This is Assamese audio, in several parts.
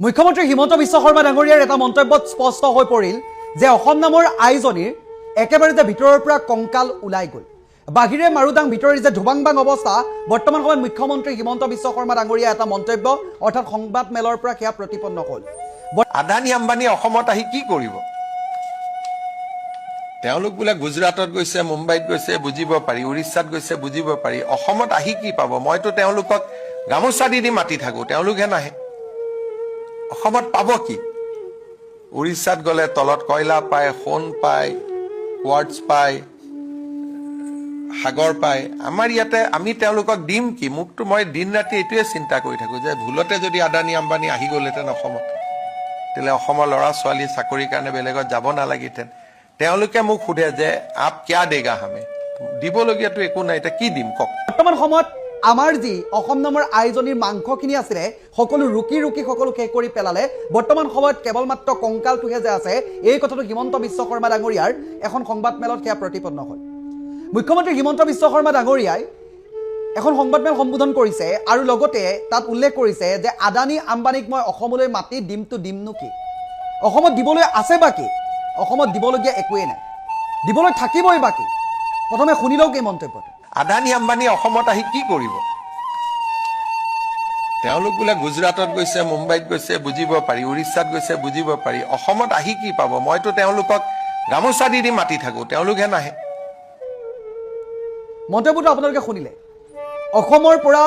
মুখ্যমন্ত্ৰী হিমন্ত বিশ্ব শৰ্মা ডাঙৰীয়াৰ এটা মন্তব্যত স্পষ্ট হৈ পৰিল যে অসম নামৰ আইজনীৰ একেবাৰে যে ভিতৰৰ পৰা কংকাল ওলাই গ'ল। বাহিৰে মাৰুদাং ভিতৰি যে ধুবাংবাং অৱস্থা বৰ্তমান সময়ত মুখ্যমন্ত্ৰী হিমন্ত বিশ্ব শৰ্মা ডাঙৰীয়া এটা মন্তব্য অৰ্থাৎ সংবাদ মেলৰ পৰা সেয়া প্ৰতিপন্ন হ'ল। আদানী আম্বানী অসমত আহি কি কৰিব? তেওঁলোক বোলে গুজৰাটত গৈছে, মুম্বাইত গৈছে, বুজিব পাৰি, উৰিষ্যাত গৈছে, বুজিব পাৰি। অসমত আহি কি পাব? মইতো তেওঁলোকক গামোচা দি মাতি থাকো, তেওঁলোকহে নাহে। অসমত পাব কি? উৰিষ্যাত গ'লে তলত কয়লা পায়, সোণ পায়, কোৱাৰ্টছ পায়, সাগৰ পায়। আমাৰ ইয়াতে আমি তেওঁলোকক দিম কি? মোকতো মই দিন ৰাতি এইটোৱে চিন্তা কৰি থাকো যে ভুলতে যদি আদানী আম্বানী আহি গ'লহেঁতেন অসমত, তেতিয়াহ'লে অসমৰ ল'ৰা ছোৱালী চাকৰিৰ কাৰণে বেলেগত যাব নালাগিহেঁতেন। তেওঁলোকে মোক সোধে যে আপ কিয়া দেগা হামে? দিবলগীয়াতো একো নাই, এতিয়া কি দিম কওক? বৰ্তমান সময়ত আমাৰ যি অসম নামৰ আইজনীৰ মাংসখিনি আছিলে সকলো ৰুকি সকলো শেষ কৰি পেলালে। বৰ্তমান সময়ত কেৱল মাত্ৰ কংকালটোহে যে আছে, এই কথাটো হিমন্ত বিশ্ব শৰ্মা ডাঙৰীয়াৰ এখন সংবাদ মেলত সেয়া প্ৰতিপন্ন হ'ল। মুখ্যমন্ত্ৰী হিমন্ত বিশ্ব শৰ্মা ডাঙৰীয়াই এখন সংবাদমেল সম্বোধন কৰিছে আৰু লগতে তাত উল্লেখ কৰিছে যে আদানী আম্বানীক মই অসমলৈ মাতি দিমতো দিমনো কি? অসমত দিবলৈ আছে বা কি? অসমত দিবলগীয়া একোৱেই নাই, দিবলৈ থাকিবই বাকী। প্ৰথমে শুনি লওক এই মন্তব্যটো। আদানী আম্বানী অসমত আহি কি কৰিব? তেওঁলোক বোলে গুজৰাটত গৈছে, মুম্বাইত গৈছে, বুজিব পাৰি, উৰিষ্যাত গৈছে, বুজিব পাৰি। অসমত আহি কি পাব? মইতো তেওঁলোকক গামোচা দি মাতি থাকো, তেওঁলোকহে নাহে। মন্তব্যটো আপোনালোকে শুনিলে। অসমৰ পৰা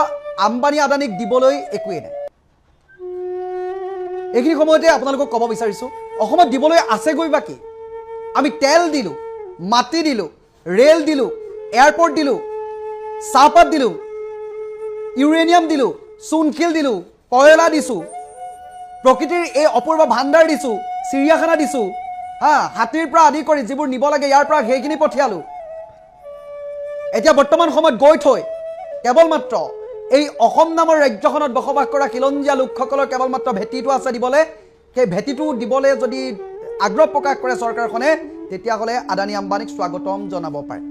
আম্বানী আদানীক দিবলৈ একোৱেই নাই। এইখিনি সময়তে আপোনালোকক ক'ব বিচাৰিছোঁ, অসমত দিবলৈ আছেগৈ বা কি? আমি তেল দিলোঁ, মাটি দিলোঁ, ৰেল দিলোঁ, এয়াৰপৰ্ট দিলোঁ, চাহপাত দিলোঁ, ইউৰেনিয়াম দিলোঁ, চূণশিল দিলোঁ, কয়লা দিছোঁ, প্ৰকৃতিৰ এই অপূৰ্ব ভাণ্ডাৰ দিছোঁ, চিৰিয়াখানা দিছোঁ, হাতীৰ পৰা আদি কৰি যিবোৰ নিব লাগে ইয়াৰ পৰা সেইখিনি পঠিয়ালোঁ। এতিয়া বৰ্তমান সময়ত গৈ থৈ কেৱল মাত্ৰ এই অসম নামৰ ৰাজ্যখনত বসবাস কৰা খিলঞ্জীয়া লোকসকলৰ কেৱল মাত্ৰ ভেটিটো আছে দিবলৈ। সেই ভেটিটো দিবলৈ যদি আগ্ৰহ প্ৰকাশ কৰে চৰকাৰখনে, তেতিয়াহ'লে আদানী আম্বানীক স্বাগতম জনাব পাৰে।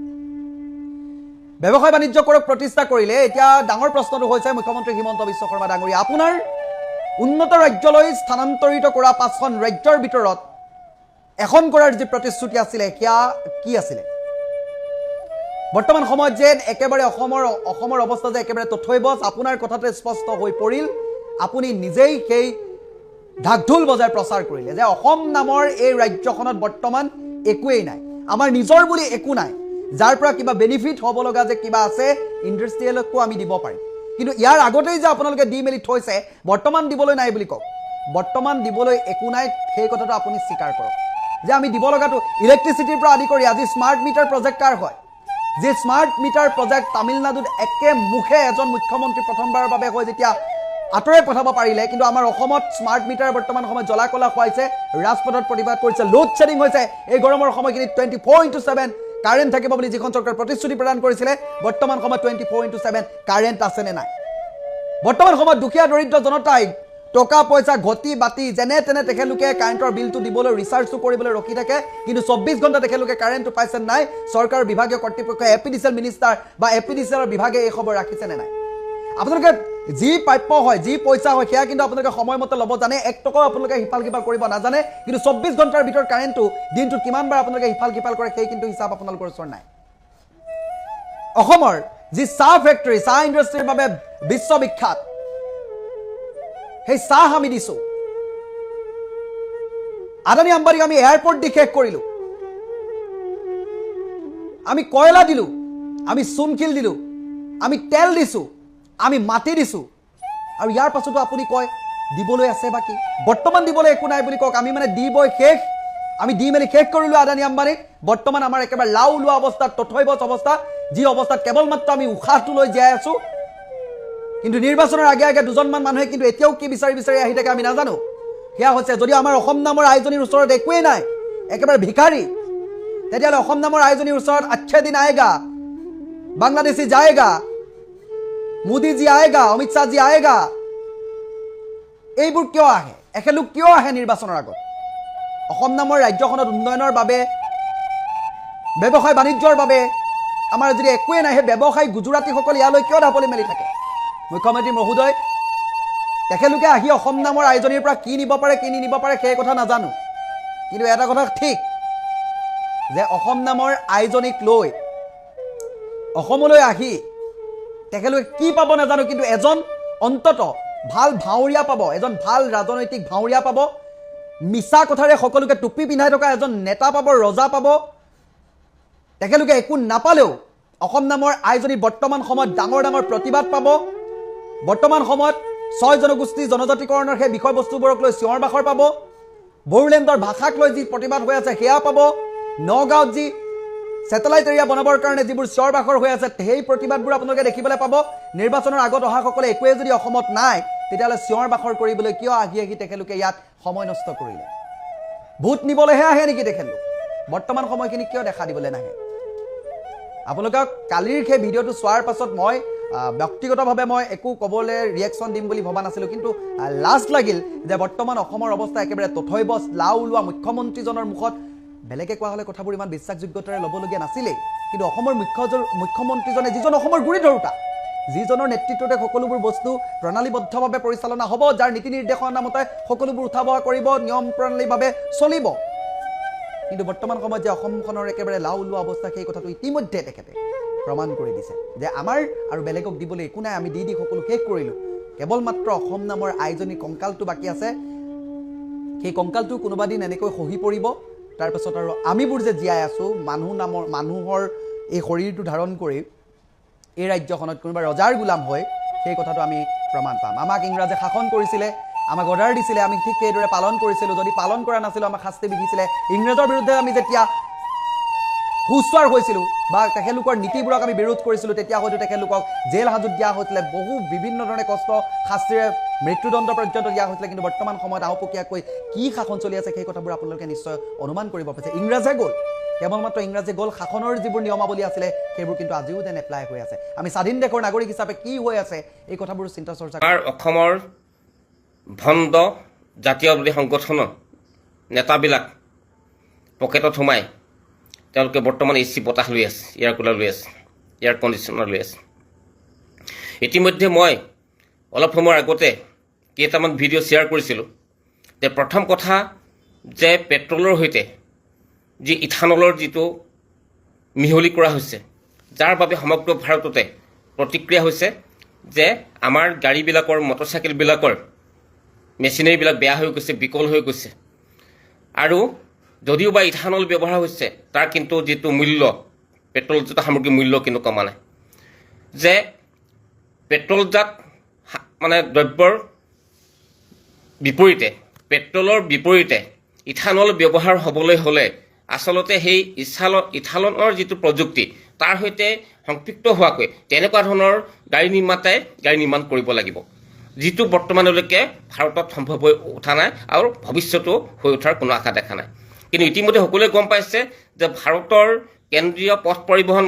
ব্যৱসায় বাণিজ্য কৰক প্ৰতিষ্ঠা কৰিলে। এতিয়া ডাঙৰ প্ৰশ্নটো হৈছে মুখ্যমন্ত্ৰী হিমন্ত বিশ্ব শৰ্মা ডাঙৰীয়া, আপোনাৰ উন্নত ৰাজ্যলৈ স্থানান্তৰিত কৰা 5খন ৰাজ্যৰ ভিতৰত এখন কৰাৰ যি প্ৰতিশ্ৰুতি আছিলে সেয়া কি আছিলে? বৰ্তমান সময়ত যে একেবাৰে অসমৰ অৱস্থা যে একেবাৰে তথৈবচ, আপোনাৰ কথাতে স্পষ্ট হৈ পৰিল। আপুনি নিজেই সেই ঢাকঢোল বজাই প্ৰচাৰ কৰিলে যে অসম নামৰ এই ৰাজ্যখনত বৰ্তমান একোৱেই নাই, আমাৰ নিজৰ বুলি একো নাই, যাৰ পৰা কিবা বেনিফিট হ'ব লগা যে কিবা আছে ইণ্ডাষ্ট্ৰিয়েলকো আমি দিব পাৰিম। কিন্তু ইয়াৰ আগতেই যে আপোনালোকে দি মেলি থৈছে বৰ্তমান দিবলৈ নাই বুলি কওক। বৰ্তমান দিবলৈ একো নাই, সেই কথাটো আপুনি স্বীকাৰ কৰক যে আমি দিব লগাটো ইলেক্ট্ৰিচিটিৰ পৰা আদি কৰি আজি স্মাৰ্ট মিটাৰ প্ৰজেক্ট কাৰ হয়? যে স্মাৰ্ট মিটাৰ প্ৰজেক্ট তামিলনাডুত একে মুখে এজন মুখ্যমন্ত্ৰী প্ৰথমবাৰৰ বাবে হৈ যেতিয়া আঁতৰাই পঠাব পাৰিলে, কিন্তু আমাৰ অসমত স্মাৰ্ট মিটাৰ বৰ্তমান সময়ত জ্বলা কলা খুৱাইছে, ৰাজপথত প্ৰতিবাদ কৰিছে, লোড শ্বেডিং হৈছে। এই গৰমৰ সময়খিনিত 24/7 কাৰেণ্ট থাকিব বুলি যিখন চৰকাৰে প্ৰতিশ্ৰুতি প্ৰদান কৰিছিলে, বৰ্তমান সময়ত 24/7 কাৰেণ্ট আছেনে নাই? বৰ্তমান সময়ত দুখীয়া দৰিদ্ৰ জনতাই টকা পইচা ঘটি বাতি যেনে তেনে তেখেতলোকে কাৰেণ্টৰ বিলটো দিবলৈ ৰিচাৰ্জটো কৰিবলৈ ৰখি থাকে, কিন্তু 24 ঘণ্টা তেখেতলোকে কাৰেণ্টটো পাইছে নাই? চৰকাৰৰ বিভাগীয় কৰ্তৃপক্ষ এপিডিচিএল মিনিষ্টাৰ বা এপিডিচিএলৰ বিভাগে এই খবৰ ৰাখিছেনে নাই? আপোনালোকে যি প্ৰাপ্য হয়, যি পইচা হয় সেয়া কিন্তু আপোনালোকে সময়মতে ল'ব জানে, 1 টকাও আপোনালোকে সিফাল সিফাল কৰিব নাজানে। কিন্তু 24 ঘণ্টাৰ ভিতৰত কাৰেণ্টটো দিনটোত কিমানবাৰ আপোনালোকে সিফাল সিফাল কৰে সেই কিন্তু হিচাপ আপোনালোকৰ ওচৰত নাই। অসমৰ যি চাহ ফেক্টৰী, চাহ ইণ্ডাষ্ট্ৰীৰ বাবে বিশ্ববিখ্যাত, সেই চাহ আমি দিছোঁ। আদানী আম্বানীক আমি এয়াৰপৰ্ট দি শেষ কৰিলোঁ, আমি কয়লা দিলোঁ, আমি চূণশিল দিলোঁ, আমি তেল দিছোঁ, আমি মাটি দিছোঁ, আৰু ইয়াৰ পাছতো আপুনি কয় দিবলৈ আছে বাকী। বৰ্তমান দিবলৈ একো নাই বুলি কওক। আমি মানে দিবই শেষ, আমি দি মেলি শেষ কৰিলোঁ আদানী আম্বানীক। বৰ্তমান আমাৰ একেবাৰে লাও লোৱা অৱস্থাত, তথৈবচ অৱস্থা, যি অৱস্থাত কেৱল মাত্ৰ আমি উশাহটো লৈ জীয়াই আছোঁ। কিন্তু নিৰ্বাচনৰ আগে আগে দুজনমান মানুহে কিন্তু এতিয়াও কি বিচাৰি বিচাৰি আহি থাকে আমি নাজানো। সেয়া হৈছে যদি আমাৰ অসম নামৰ আইজনীৰ ওচৰত একোৱেই নাই, একেবাৰে ভিখাৰী, তেতিয়াহ'লে অসম নামৰ আইজনীৰ ওচৰত আচ্ছা দিন আয়েগা, বাংলাদেশী যায়েগা, মোদীজী আয়েগা, অমিত শ্বাহজী আয়েগা, এইবোৰ কিয় আহে? এখেতলোক কিয় আহে নিৰ্বাচনৰ আগত? অসম নামৰ ৰাজ্যখনত উন্নয়নৰ বাবে, ব্যৱসায় বাণিজ্যৰ বাবে আমাৰ যদি একোৱেই নাই, সেই ব্যৱসায়ী গুজৰাটীসকল ইয়ালৈ কিয় ঢাপলি মেলি থাকে? মুখ্যমন্ত্ৰী মহোদয়, তেখেতলোকে আহি অসম নামৰ আয়োজনীৰ পৰা কি নিব পাৰে কি নিনিব পাৰে সেই কথা নাজানো, কিন্তু এটা কথা ঠিক যে অসম নামৰ আয়োজনীক লৈ অসমলৈ আহি তেখেতলোকে কি পাব নাজানো, কিন্তু এজন অন্তত ভাল ভাওৰীয়া পাব, এজন ভাল ৰাজনৈতিক ভাওৰীয়া পাব, মিছা কথাৰে সকলোকে টুপি পিন্ধাই থকা এজন নেতা পাব, ৰজা পাব। তেখেতলোকে একো নাপালেও অসম নামৰ আয়োজনী বৰ্তমান সময়ত ডাঙৰ ডাঙৰ প্ৰতিবাদ পাব। বৰ্তমান সময়ত 6 জনগোষ্ঠী জনজাতিকৰণৰ সেই বিষয়বস্তুবোৰক লৈ চিঞৰ বাখৰ পাব। বড়োলেণ্ডৰ ভাষাক লৈ যি প্ৰতিবাদ হৈ আছে সেয়া পাব। নগাঁৱত যি ছেটেলাইট এৰিয়া বনাবৰ কাৰণে যিবোৰ চিঞৰ বাখৰ হৈ আছে সেই প্ৰতিবাদবোৰ আপোনালোকে দেখিবলৈ পাব। নিৰ্বাচনৰ আগত অহাসকলে একোৱে যদি অসমত নাই তেতিয়াহ'লে চিঞৰ বাখৰ কৰিবলৈ কিয় আহি আহি তেখেতলোকে ইয়াত সময় নষ্ট কৰিলে? ভোট নিবলৈহে আহে নেকি তেখেতলোক? বৰ্তমান সময়খিনি কিয় দেখা দিবলৈ নাহে? আপোনালোকক কালিৰ সেই ভিডিঅ'টো চোৱাৰ পাছত মই ব্যক্তিগতভাৱে মই একো ক'বলৈ ৰিয়েকশ্যন দিম বুলি ভবা নাছিলোঁ, কিন্তু লাজ লাগিল যে বৰ্তমান অসমৰ অৱস্থা একেবাৰে তথৈবচ। লাও ওলোৱা মুখ্যমন্ত্ৰীজনৰ মুখত বেলেগে কোৱা হ'লে কথাবোৰ ইমান বিশ্বাসযোগ্যতাৰে ল'বলগীয়া নাছিলেই, কিন্তু অসমৰ মুখ্যমন্ত্ৰীজনে, যিজন অসমৰ গুৰি ধৰোঁতা, যিজনৰ নেতৃত্বতে সকলোবোৰ বস্তু প্ৰণালীবদ্ধভাৱে পৰিচালনা হ'ব, যাৰ নীতি নিৰ্দেশনা মতে সকলোবোৰ উঠা বহা কৰিব, নিয়ম প্ৰণালীভাৱে চলিব, কিন্তু বৰ্তমান সময়ত যে অসমখনৰ একেবাৰে লাও ওলোৱা অৱস্থা সেই কথাটো ইতিমধ্যে তেখেতে প্ৰমাণ কৰি দিছে যে আমাৰ আৰু বেলেগক দিবলৈ একো নাই, আমি দি সকলো শেষ কৰিলোঁ, কেৱল মাত্ৰ অসম নামৰ আয়োজনী কংকালটো বাকী আছে। সেই কংকালটো কোনোবা দিন এনেকৈ খহি পৰিব, তাৰপিছত আৰু আমিবোৰ যে জীয়াই আছোঁ মানুহৰ এই শৰীৰটো ধাৰণ কৰি এই ৰাজ্যখনত কোনোবা ৰজাৰ গোলাম হৈ সেই কথাটো আমি প্ৰমাণ পাম। আমাক ইংৰাজে শাসন কৰিছিলে, আমাক অৰ্ডাৰ দিছিলে, আমি ঠিক সেইদৰে পালন কৰিছিলোঁ। যদি পালন কৰা নাছিলোঁ আমাক শাস্তি বিহিছিলে। ইংৰাজৰ বিৰুদ্ধে আমি যেতিয়া সুস্বাৰ হৈছিলোঁ বা তেখেতলোকৰ নীতিবোৰক আমি বিৰোধ কৰিছিলোঁ তেতিয়া হয়তো তেখেতলোকক জেল হাজত দিয়া হৈছিলে, বহু বিভিন্ন ধৰণে কষ্ট শাস্তিৰে মৃত্যুদণ্ড পৰ্যন্ত দিয়া হৈছিলে। কিন্তু বৰ্তমান সময়ত আওপকীয়াকৈ কি শাসন চলি আছে সেই কথাবোৰ আপোনালোকে নিশ্চয় অনুমান কৰিব পাৰিছে। ইংৰাজে গ'ল, কেৱল মাত্ৰ ইংৰাজে গ'ল, শাসনৰ যিবোৰ নিয়মাৱলী আছিলে সেইবোৰ কিন্তু আজিও যেন এপ্লাই হৈ আছে। আমি স্বাধীন দেশৰ নাগৰিক হিচাপে কি হৈ আছে এই কথাবোৰ চিন্তা চৰ্চা আমাৰ অসমৰ ভণ্ড জাতীয়বাদী সংগঠনৰ নেতাবিলাক পকেটত সোমাই তেওঁলোকে বৰ্তমান এচি বতাহ লৈ আছে, এয়াৰ কুলাৰ লৈ আছে, এয়াৰ কণ্ডিশ্যনাৰ লৈ আছে। ইতিমধ্যে মই অলপ সময়ৰ আগতে কেইটামান ভিডিঅ' শ্বেয়াৰ কৰিছিলোঁ যে প্ৰথম কথা যে পেট্ৰলৰ সৈতে যি ইথানলৰ যিটো মিহলি কৰা হৈছে, যাৰ বাবে সমগ্ৰ ভাৰততে প্ৰতিক্ৰিয়া হৈছে যে আমাৰ গাড়ীবিলাকৰ, মটৰচাইকেলবিলাকৰ মেচিনাৰীবিলাক বেয়া হৈ গৈছে, বিকল হৈ গৈছে। আৰু যদিও বা ইথানল ব্যৱহাৰ হৈছে তাৰ কিন্তু যিটো মূল্য, পেট্ৰলজাত সামগ্ৰীৰ মূল্য কিন্তু কমা নাই। যে পেট্ৰলজাত মানে দ্ৰব্যৰ বিপৰীতে, পেট্ৰলৰ বিপৰীতে ইথানল ব্যৱহাৰ হ'বলৈ হ'লে আচলতে সেই ইথানলৰ যিটো প্ৰযুক্তি তাৰ সৈতে সংপৃক্ত হোৱাকৈ তেনেকুৱা ধৰণৰ গাড়ী নিৰ্মাতাই গাড়ী নিৰ্মাণ কৰিব লাগিব, যিটো বৰ্তমানলৈকে ভাৰতত সম্ভৱ হৈ উঠা নাই আৰু ভৱিষ্যতো হৈ উঠাৰ কোনো আশা দেখা নাই। কিন্তু ইতিমধ্যে সকলোৱে গম পাইছে যে ভাৰতৰ কেন্দ্ৰীয় পথ পৰিবহণ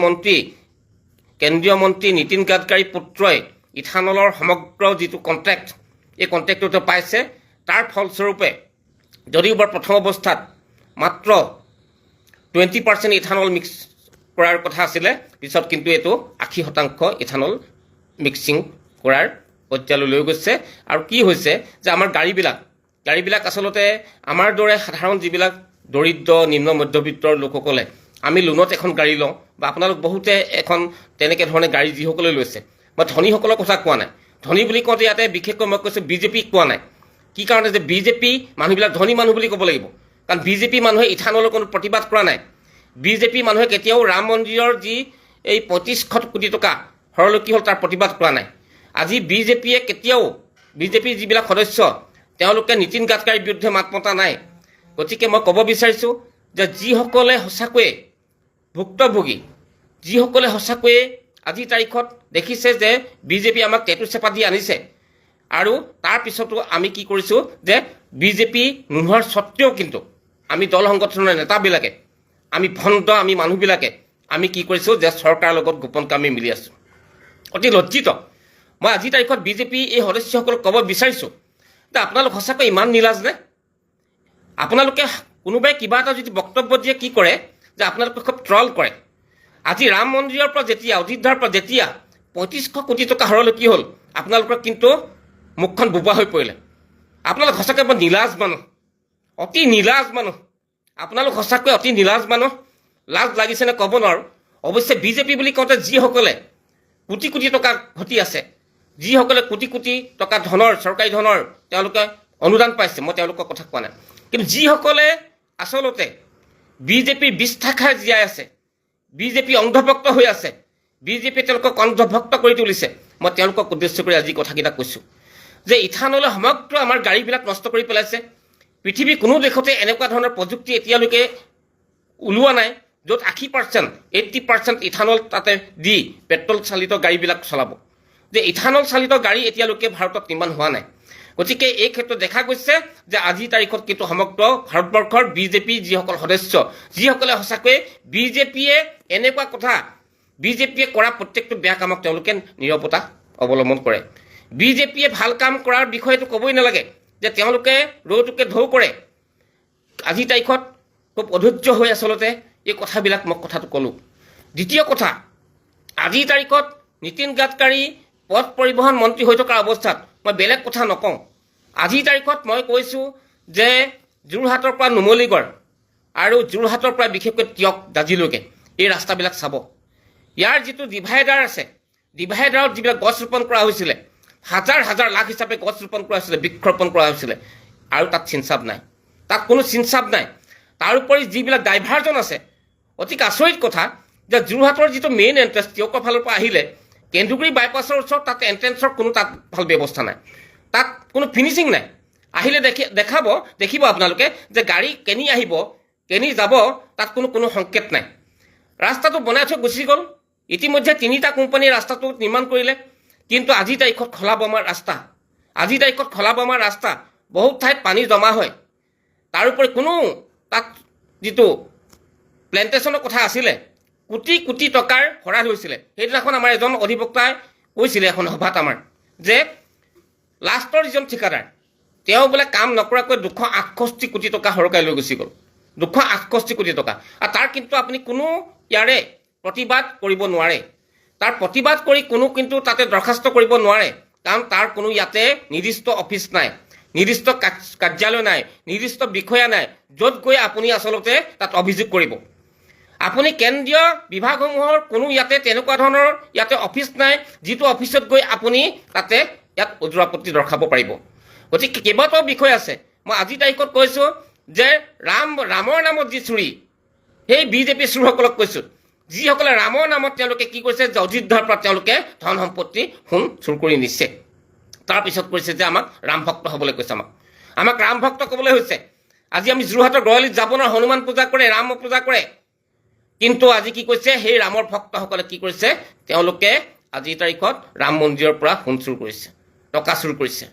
মন্ত্ৰী নীতিন গাডকাৰীৰ পুত্ৰই ইথানলৰ সমগ্ৰ যিটো কণ্ট্ৰেক্ট, এই কণ্ট্ৰেক্টটো পাইছে। তাৰ ফলস্বৰূপে যদিও বাৰ প্ৰথম অৱস্থাত মাত্ৰ 20% ইথানল মিক্স কৰাৰ কথা আছিলে, পিছত কিন্তু এইটো 80% ইথানল মিক্সিং কৰাৰ পৰ্যায়লৈ লৈ গৈছে। আৰু কি হৈছে যে আমাৰ গাড়ীবিলাক আচলতে আমাৰ দৰে সাধাৰণ যিবিলাক দৰিদ্ৰ নিম্ন মধ্যবিত্তৰ লোকসকলে আমি লোনত এখন গাড়ী লওঁ বা আপোনালোক বহুতে এখন তেনেকৈ ধৰণে গাড়ী যিসকলে লৈছে, মই ধনীসকলৰ কথা কোৱা নাই। ধনী বুলি কওঁতে ইয়াতে বিশেষকৈ মই কৈছোঁ বিজেপিক কোৱা নাই। কি কাৰণে যে বিজেপি মানুহবিলাক ধনী মানুহ বুলি ক'ব লাগিব, কাৰণ বিজেপি মানুহে ইথানলৰ কোনো প্ৰতিবাদ কৰা নাই। বিজেপি মানুহে কেতিয়াও ৰাম মন্দিৰৰ যি এই 3500 কোটি টকা হৰলকি হ'ল তাৰ প্ৰতিবাদ কৰা নাই। আজি বিজেপিয়ে কেতিয়াও, বিজেপিৰ যিবিলাক সদস্য তেওঁলোকে নীতিন গাডকাৰীৰ বিৰুদ্ধে মাত মতা নাই। গতিকে মই ক'ব বিচাৰিছোঁ যে যিসকলে সঁচাকৈয়ে ভুক্তভোগী, যিসকলে সঁচাকৈয়ে আজিৰ তাৰিখত দেখিছে যে বিজেপি আমাক টেটু চেপা দি আনিছে, আৰু তাৰ পিছতো আমি কি কৰিছোঁ যে বিজেপি নোহোৱাৰ স্বত্তেও কিন্তু আমি দল সংগঠনৰ নেতাবিলাকে, আমি ভণ্ড, আমি মানুহবিলাকে আমি কি কৰিছোঁ যে চৰকাৰৰ লগত গোপনকৈ আমি মিলি আছোঁ। অতি লজ্জিত। মই আজিৰ তাৰিখত বিজেপি এই সদস্যসকলক ক'ব বিচাৰিছোঁ যে আপোনালোক সঁচাকৈ ইমান নিলাজ নে? আপোনালোকে কোনোবাই কিবা এটা যদি বক্তব্য দিয়ে কি কৰে যে আপোনালোকে খুব ট্ৰল কৰে। আজি ৰাম মন্দিৰৰ পৰা যেতিয়া, অযোধ্যাৰ পৰা যেতিয়া 3500 কোটি টকা হৰলকি হ'ল, আপোনালোকৰ কিন্তু মুখখন বোবা হৈ পৰিলে। আপোনালোক সঁচাকৈ বৰ নীলাজ মানুহ, অতি নীলাজ মানুহ। আপোনালোক সঁচাকৈ অতি নীলাজ মানুহ। লাজ লাগিছেনে ক'ব নোৱাৰোঁ। অৱশ্যে বিজেপি বুলি কওঁতে যিসকলে কোটি কোটি টকা ঘটি আছে, যিসকলে কোটি কোটি টকা ধনৰ, চৰকাৰী ধনৰ তেওঁলোকে অনুদান পাইছে, মই তেওঁলোকৰ কথা কোৱা নাই। কিন্তু যিসকলে আচলতে বিজেপিৰ বিষ্ঠা খাই জীয়াই আছে, বিজেপি অন্ধভক্ত হৈ আছে, বিজেপিয়ে তেওঁলোকক অন্ধভক্ত কৰি তুলিছে, মই তেওঁলোকক উদ্দেশ্য কৰি আজি কথাকেইটা কৈছোঁ যে ইথানলে সমগ্ৰ আমাৰ গাড়ীবিলাক নষ্ট কৰি পেলাইছে। পৃথিৱীৰ কোনো দেশতে এনেকুৱা ধৰণৰ প্ৰযুক্তি এতিয়ালৈকে ওলোৱা নাই য'ত 80%, 80% ইথানল তাতে দি পেট্ৰল চালিত গাড়ীবিলাক চলাব। যে ইথানল চালিত গাড়ী এতিয়ালৈকে ভাৰতত নিৰ্মাণ হোৱা নাই। গতিকে এই ক্ষেত্ৰত দেখা গৈছে যে আজিৰ তাৰিখত কিন্তু সমগ্ৰ ভাৰতবৰ্ষৰ বিজেপি যিসকল সদস্য, যিসকলে সঁচাকৈয়ে বিজেপিয়ে এনেকুৱা কথা, বিজেপিয়ে কৰা প্ৰত্যেকটো বেয়া কামক তেওঁলোকে নীৰৱতা অৱলম্বন কৰে। বিজেপিয়ে ভাল কাম কৰাৰ বিষয়েতো ক'বই নালাগে যে তেওঁলোকে ৰৌটোকে ঢৌ কৰে। আজিৰ তাৰিখত খুব অধৈৰ্য হৈ আচলতে এই কথাবিলাক মই কথাটো ক'লোঁ। দ্বিতীয় কথা, আজিৰ তাৰিখত নীতিন গাডকাৰী পথ পৰিবহণ মন্ত্ৰী হৈ থকাৰ অৱস্থাত মই বেলেগ কথা নকওঁ। আজিৰ তাৰিখত মই কৈছোঁ যে যোৰহাটৰ পৰা নুমলীগড় আৰু যোৰহাটৰ পৰা বিশেষকৈ টিয়ক দাজিলৈকে এই ৰাস্তাবিলাক চাব। ইয়াৰ যিটো ডিভাইডাৰ আছে, ডিভাইডাৰত যিবিলাক গছ ৰোপণ কৰা হৈছিলে, হাজাৰ হাজাৰ লাখ হিচাপে গছ ৰোপণ কৰা হৈছিলে, বৃক্ষৰোপণ কৰা হৈছিলে, আৰু তাত চিনচাব নাই, তাত কোনো চিনচাব নাই। তাৰোপৰি যিবিলাক ডাইভাৰজন আছে, অতি আচৰিত কথা যে যোৰহাটৰ যিটো মেইন এণ্ট্ৰেঞ্চ টিয়কৰ ফালৰ পৰা আহিলে কেন্দুগুৰি বাইপাছৰ ওচৰত তাত এণ্ট্ৰেঞ্চৰ কোনো তাত ভাল ব্যৱস্থা নাই, তাত কোনো ফিনিচিং নাই। আহিলে দেখিব আপোনালোকে যে গাড়ী কেনি আহিব, কেনি যাব, তাত কোনো সংকেত নাই। ৰাস্তাটো বনাই থৈ গুচি গ'ল। ইতিমধ্যে 3টা কোম্পানীয়ে ৰাস্তাটো নিৰ্মাণ কৰিলে, কিন্তু আজিৰ তাৰিখত খলা বমা ৰাস্তা, বহুত ঠাইত পানী জমা হয়। তাৰোপৰি কোনো তাত যিটো প্লেণ্টেশ্যনৰ কথা আছিলে, কোটি কোটি টকাৰ খৰচ হৈছিলে। সেইদিনাখন আমাৰ এজন অধিবক্তাই কৈছিলে এখন সভাত আমাৰ যে লাষ্টৰ যিজন ঠিকাদাৰ তেওঁ বোলে কাম নকৰাকৈ 268 কোটি টকা সৰকাই লৈ গুচি গ'ল। 268 কোটি টকা। আৰু তাৰ কিন্তু আপুনি কোনো ইয়াৰে প্ৰতিবাদ কৰিব নোৱাৰে। তাৰ প্ৰতিবাদ কৰি কোনো কিন্তু তাতে দৰখাস্ত কৰিব নোৱাৰে, কাৰণ তাৰ কোনো ইয়াতে নিৰ্দিষ্ট অফিচ নাই, নিৰ্দিষ্ট কাৰ্যালয় নাই, নিৰ্দিষ্ট বিষয়া নাই য'ত গৈ আপুনি আচলতে তাত অভিযোগ কৰিব। আপুনি কেন্দ্ৰীয় বিভাগসমূহৰ কোনো ইয়াতে তেনেকুৱা ধৰণৰ ইয়াতে অফিচ নাই, যিটো অফিচত গৈ আপুনি তাতে ইয়াত ওজৰ-আপত্তি দৰ্শাব পাৰিব। গতিকে কেইবাটাও বিষয় আছে। মই আজিৰ তাৰিখত কৈছোঁ যে ৰামৰ নামত যি চুৰি, সেই বিজেপি চোৰসকলক কৈছোঁ, যিসকলে ৰামৰ নামত তেওঁলোকে কি কৰিছে যে অযোধ্যাৰ পৰা তেওঁলোকে ধন সম্পত্তি সোণ চুৰ কৰি নিছে। তাৰপিছত কৈছে যে আমাক ৰাম ভক্ত হ'বলৈ কৈছে, আমাক ৰাম ভক্ত ক'বলৈ হৈছে। আজি আমি যোৰহাটৰ গড়ালিত যাব নোৱাৰোঁ, হনুমান পূজা কৰে, ৰাম পূজা কৰে, কিন্তু আজি কি কৈছে সেই ৰামৰ ভক্তসকলে কি কৰিছে, তেওঁলোকে আজিৰ তাৰিখত ৰাম মন্দিৰৰ পৰা সোণ চুৰ কৰিছে, টকা চুৰ কৰিছে,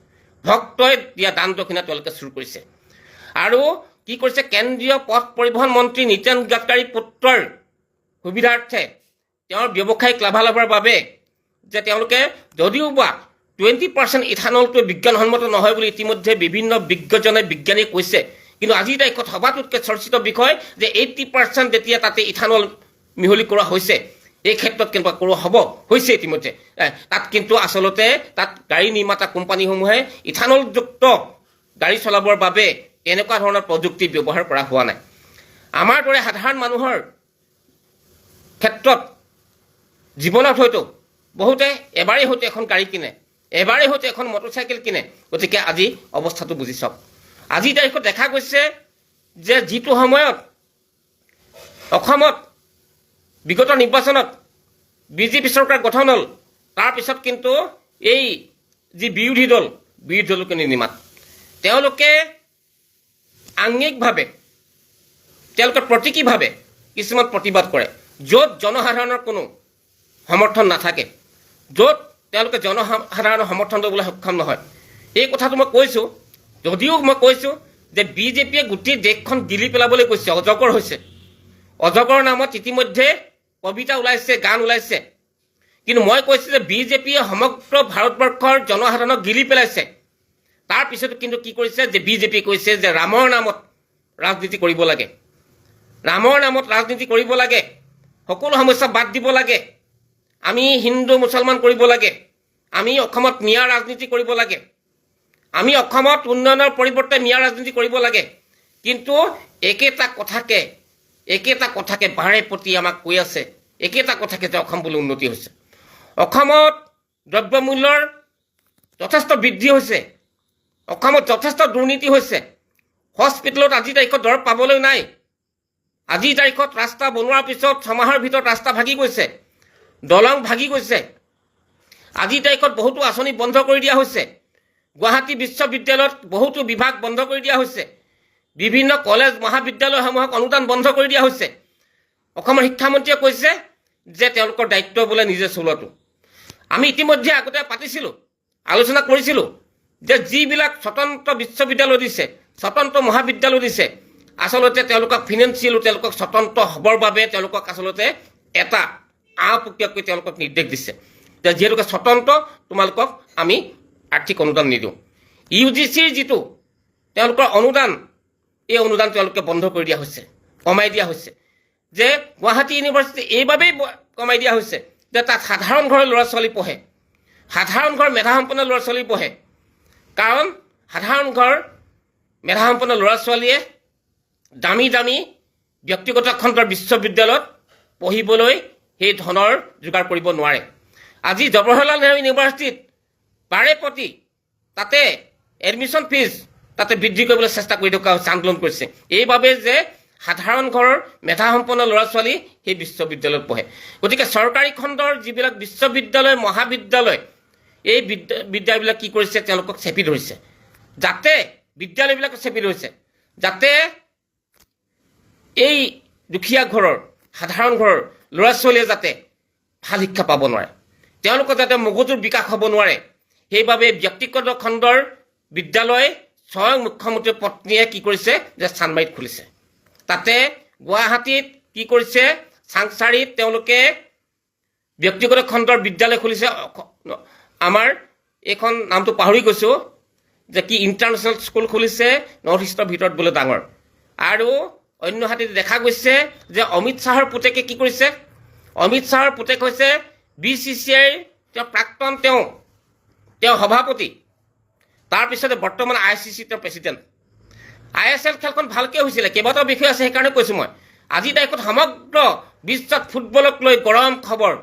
ভক্তই দিয়া দান দক্ষিণা তেওঁলোকে চুৰ কৰিছে। আৰু কি কৰিছে, কেন্দ্ৰীয় পথ পৰিবহণ মন্ত্ৰী নীতিন গাডকাৰী পুত্ৰৰ সুবিধাৰ্থে তেওঁৰ ব্যৱসায়িক লাভালাভৰ বাবে যে তেওঁলোকে যদিও বা 20% ইথানলটো বিজ্ঞানসন্মত নহয় বুলি ইতিমধ্যে বিভিন্ন বিজ্ঞানীয়ে কৈছে, কিন্তু আজিৰ তাৰিখত সবাতোতকৈ চৰ্চিত বিষয় যে 80% যেতিয়া তাতে ইথানল মিহলি কৰা হৈছে, এই ক্ষেত্ৰত কেনেকুৱা কৰোৱা হ'ব হৈছে ইতিমধ্যে। তাত কিন্তু আচলতে তাত গাড়ী নিৰ্মাতা কোম্পানীসমূহে ইথানলযুক্ত গাড়ী চলাবৰ বাবে এনেকুৱা ধৰণৰ প্ৰযুক্তি ব্যৱহাৰ কৰা হোৱা নাই। আমাৰ দৰে সাধাৰণ মানুহৰ ক্ষেত্ৰত জীৱনত হয়তো বহুতে এবাৰেই হয়তো এখন গাড়ী কিনে, এবাৰেই হয়তো এখন মটৰচাইকেল কিনে। গতিকে আজি অৱস্থাটো বুজি চাওক। আজিৰ তাৰিখত দেখা গৈছে যে যিটো সময়ত অসমত বিগত নিৰ্বাচনত বিজেপি চৰকাৰ গঠন হ'ল, তাৰপিছত কিন্তু এই যি বিৰোধী দলকে নিৰ্মাত, তেওঁলোকে আংগিকভাৱে, তেওঁলোকে প্ৰতীকীভাৱে কিছুমান প্ৰতিবাদ কৰে, য'ত জনসাধাৰণৰ কোনো সমৰ্থন নাথাকে, য'ত তেওঁলোকে জনসাধাৰণৰ সমৰ্থন ল'বলৈ সক্ষম নহয়। এই কথাটো মই কৈছোঁ, যদিও মই কৈছোঁ যে বিজেপিয়ে গোটেই দেশখন গিলি পেলাবলৈ কৈছে, অজগৰ হৈছে। অজগৰৰ নামত ইতিমধ্যে কবিতা ওলাইছে, গান ওলাইছে, কিন্তু মই কৈছোঁ যে বিজেপিয়ে সমগ্ৰ ভাৰতবৰ্ষৰ জনসাধাৰণক গিলি পেলাইছে। তাৰপিছতো কিন্তু কি কৰিছে যে বিজেপিয়ে কৈছে যে ৰামৰ নামত ৰাজনীতি কৰিব লাগে, ৰামৰ নামত ৰাজনীতি কৰিব লাগে, সকলো সমস্যা বাদ দিব লাগে, আমি হিন্দু মুছলমান কৰিব লাগে, আমি অসমত ন্যায় ৰাজনীতি কৰিব লাগে। আমি অসমত উন্নয়নৰ পৰিৱৰ্তে মিয়া ৰাজনীতি কৰিব লাগে, কিন্তু একেটা কথাকে বাৰে প্ৰতি আমাক কৈ আছে, একেটা কথাকে যে অসম বোলে উন্নতি হৈছে। অসমত দ্ৰব্যমূল্যৰ যথেষ্ট বৃদ্ধি হৈছে, অসমত যথেষ্ট দুৰ্নীতি হৈছে, হস্পিটেলত আজিৰ তাৰিখত দৰৱ পাবলৈ নাই, আজিৰ তাৰিখত ৰাস্তা বনোৱাৰ পিছত 6 মাহৰ ভিতৰত ৰাস্তা ভাগি গৈছে, দলং ভাগি গৈছে, আজিৰ তাৰিখত বহুতো আঁচনি বন্ধ কৰি দিয়া হৈছে, গুৱাহাটী বিশ্ববিদ্যালয়ত বহুতো বিভাগ বন্ধ কৰি দিয়া হৈছে, বিভিন্ন কলেজ মহাবিদ্যালয়সমূহক অনুদান বন্ধ কৰি দিয়া হৈছে। অসমৰ শিক্ষামন্ত্ৰীয়ে কৈছে যে তেওঁলোকৰ দায়িত্ব বোলে নিজে চলোৱাটো। আমি ইতিমধ্যে আগতে পাতিছিলোঁ, আলোচনা কৰিছিলোঁ যে যিবিলাক স্বতন্ত্ৰ বিশ্ববিদ্যালয় দিছে, স্বতন্ত্ৰ মহাবিদ্যালয় দিছে, আচলতে তেওঁলোকক ফিনেন্সিয়েলি তেওঁলোকক স্বতন্ত্ৰ হ'বৰ বাবে তেওঁলোকক আচলতে এটা আওপকীয়াকৈ তেওঁলোকক নিৰ্দেশ দিছে যে যিহেতুকে স্বতন্ত্ৰ, তোমালোকক আমি আৰ্থিক অনুদান নিদিওঁ। UGCৰ যিটো তেওঁলোকৰ অনুদান, এই অনুদান তেওঁলোকে বন্ধ কৰি দিয়া হৈছে, কমাই দিয়া হৈছে। যে গুৱাহাটী ইউনিভাৰ্চিটি এইবাবেই কমাই দিয়া হৈছে যে তাত সাধাৰণ ঘৰৰ ল'ৰা ছোৱালী পঢ়ে, সাধাৰণ ঘৰ মেধাসম্পন্ন ল'ৰা ছোৱালী পঢ়ে, কাৰণ সাধাৰণ ঘৰ মেধাসম্পন্ন ল'ৰা ছোৱালীয়ে দামী দামী ব্যক্তিগত খণ্ডৰ বিশ্ববিদ্যালয়ত পঢ়িবলৈ সেই ধনৰ যোগাৰ কৰিব নোৱাৰে। আজি জৱাহৰলাল নেহৰু ইউনিভাৰ্চিটিত বাৰে প্ৰতি তাতে এডমিশ্যন ফিজ তাতে বৃদ্ধি কৰিবলৈ চেষ্টা কৰি থকা হৈছে, আন্দোলন কৰিছে, এইবাবে যে সাধাৰণ ঘৰৰ মেধাসম্পন্ন ল'ৰা ছোৱালী সেই বিশ্ববিদ্যালয়ত পঢ়ে। গতিকে চৰকাৰী খণ্ডৰ যিবিলাক বিশ্ববিদ্যালয় মহাবিদ্যালয়, এই বিদ্যালয়বিলাক কি কৰিছে, তেওঁলোকক চেপি ধৰিছে, যাতে বিদ্যালয়বিলাকক চেপি ধৰিছে যাতে এই দুখীয়া ঘৰৰ সাধাৰণ ঘৰৰ ল'ৰা ছোৱালীয়ে যাতে ভাল শিক্ষা পাব নোৱাৰে, তেওঁলোকৰ যাতে মগজুৰ বিকাশ হ'ব নোৱাৰে, সেইবাবে ব্যক্তিগত খণ্ডৰ বিদ্যালয় স্বয়ং মুখ্যমন্ত্ৰীৰ পত্নীয়ে কি কৰিছে যে চানমাৰীত খুলিছে। তাতে গুৱাহাটীত কি কৰিছে, চাংচাৰীত তেওঁলোকে ব্যক্তিগত খণ্ডৰ বিদ্যালয় খুলিছে। আমাৰ এইখন নামটো পাহৰি গৈছোঁ যে কি ইণ্টাৰনেশ্যনেল স্কুল খুলিছে, নৰ্থ ইষ্টৰ ভিতৰত বোলে ডাঙৰ। আৰু অন্য হাতীত দেখা গৈছে যে অমিত শ্বাহৰ পুতেকে কি কৰিছে, অমিত শ্বাহৰ পুতেক হৈছে BCCIৰ তেওঁ প্ৰাক্তন, তেওঁ সভাপতি, তাৰপিছতে বৰ্তমান ICC তেওঁৰ প্ৰেচিডেণ্ট। ISL খেলখন ভালকৈ হৈছিলে, কেইবাটাও বিষয় আছে, সেইকাৰণে কৈছোঁ মই। আজিৰ তাৰিখত সমগ্ৰ বিশ্বত ফুটবলক লৈ গৰম খবৰ,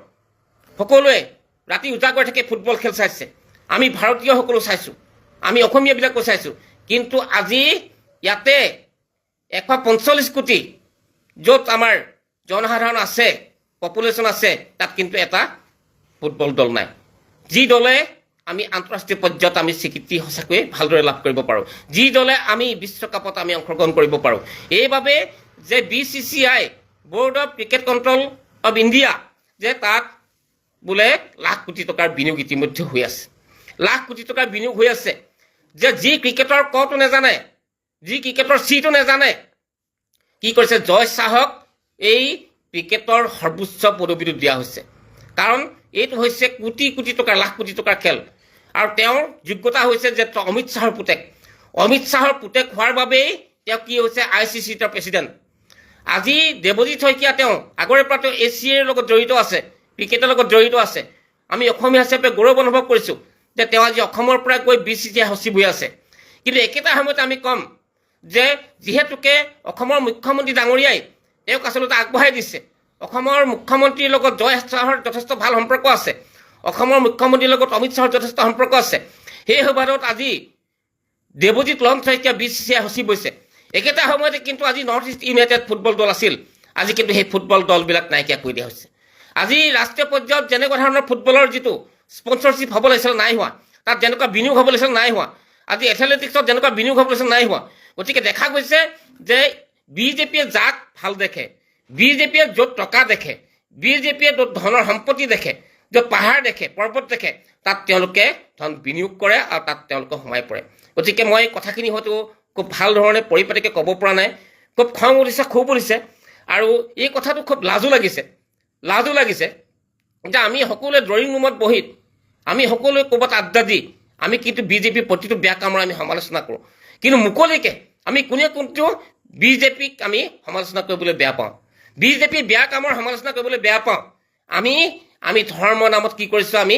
সকলোৱে ৰাতি উজাগৰ থাকি ফুটবল খেল চাইছে, আমি ভাৰতীয়সকলো চাইছোঁ, আমি অসমীয়াবিলাকো চাইছোঁ, কিন্তু আজি ইয়াতে 145 কোটি য'ত আমাৰ জনসাধাৰণ আছে, পপুলেশ্যন আছে, তাত কিন্তু এটা ফুটবল দল নাই, যি দলে আমি আন্তঃৰাষ্ট্ৰীয় পৰ্যায়ত আমি স্বীকৃতি সঁচাকৈয়ে ভালদৰে লাভ কৰিব পাৰোঁ, যি দলে আমি বিশ্বকাপত আমি অংশগ্ৰহণ কৰিব পাৰোঁ। এইবাবে যে BCCI board of cricket control of India, যে তাত বোলে লাখ কোটি টকাৰ বিনিয়োগ ইতিমধ্যে হৈ আছে, লাখ কোটি টকাৰ বিনিয়োগ হৈ আছে, যে যি ক্ৰিকেটৰ কটো নাজানে, যি ক্ৰিকেটৰ চিটো নাজানে, কি কৰিছে, জয় শ্বাহক এই ক্ৰিকেটৰ সৰ্বোচ্চ পদবীটো দিয়া হৈছে, কাৰণ এইটো হৈছে কোটি কোটি টকাৰ, লাখ কোটি টকাৰ খেল। আৰু তেওঁৰ যোগ্যতা হৈছে যে অমিত শ্বাহৰ পুতেক, অমিত শ্বাহৰ পুতেক হোৱাৰ বাবেই তেওঁ কি হৈছে ICC তেওঁৰ প্ৰেচিডেণ্ট। আজি দেৱজিৎ শইকীয়া তেওঁ আগৰে পৰা তেওঁ ACAৰ লগত জড়িত আছে, ক্ৰিকেটৰ লগত জড়িত আছে। আমি অসমীয়া হিচাপে গৌৰৱ অনুভৱ কৰিছোঁ যে তেওঁ আজি অসমৰ পৰা গৈ BCCI সচিব হৈ আছে। কিন্তু একেটা সময়তে আমি ক'ম যে যিহেতুকে অসমৰ মুখ্যমন্ত্ৰী ডাঙৰীয়াই তেওঁক আচলতে আগবঢ়াই দিছে, অসমৰ মুখ্যমন্ত্ৰীৰ লগত জয় শ্বাহৰ যথেষ্ট ভাল সম্পৰ্ক আছে, অসমৰ মুখ্যমন্ত্ৰীৰ লগত অমিত শ্বাহৰ যথেষ্ট সম্পৰ্ক আছে, সেই সুবাদত আজি দেৱজিৎ লন শইকীয়া BCCI সচিব হৈছে। একেটা সময়তে কিন্তু আজি নৰ্থ ইষ্ট ইউনাইটেড ফুটবল দল আছিল, আজি কিন্তু সেই ফুটবল দলবিলাক নাইকিয়া কৰি দিয়া হৈছে। আজি ৰাষ্ট্ৰীয় পৰ্যায়ত যেনেকুৱা ধৰণৰ ফুটবলৰ যিটো স্পনচৰশ্বিপ হ'ব লাগিছিল নাই হোৱা, তাত যেনেকুৱা বিনিয়োগ হ'ব লাগিছিল নাই হোৱা, আজি এথলেটিক্সত যেনেকুৱা বিনিয়োগ হ'ব লাগিছিল নাই হোৱা। গতিকে দেখা গৈছে যে BJPয়ে যাক ভাল দেখে, BJPয়ে য'ত টকা দেখে, BJPয়ে য'ত ধনৰ সম্পত্তি দেখে, য'ত পাহাৰ দেখে, পৰ্বত দেখে, তাত তেওঁলোকে ধন বিনিয়োগ কৰে আৰু তাত তেওঁলোকে সোমাই পৰে। গতিকে মই কথাখিনি হয়তো খুব ভাল ধৰণে পৰিপাটিকৈ ক'ব পৰা নাই, খুব খং উঠিছে, ক্ষোভ উঠিছে, আৰু এই কথাটো খুব লাজো লাগিছে যে আমি সকলোৱে ড্ৰয়িং ৰুমত বহি, আমি সকলোৱে ক'ৰবাত আড্ডা দি আমি কিন্তু BJPৰ প্ৰতিটো বেয়া কামৰ আমি সমালোচনা কৰোঁ, কিন্তু মুকলিকৈ আমি কোনটো BJPক আমি সমালোচনা কৰিবলৈ বেয়া পাওঁ, BJPৰ বেয়া কামৰ সমালোচনা কৰিবলৈ বেয়া পাওঁ। আমি ধৰ্মৰ নামত কি কৰিছোঁ, আমি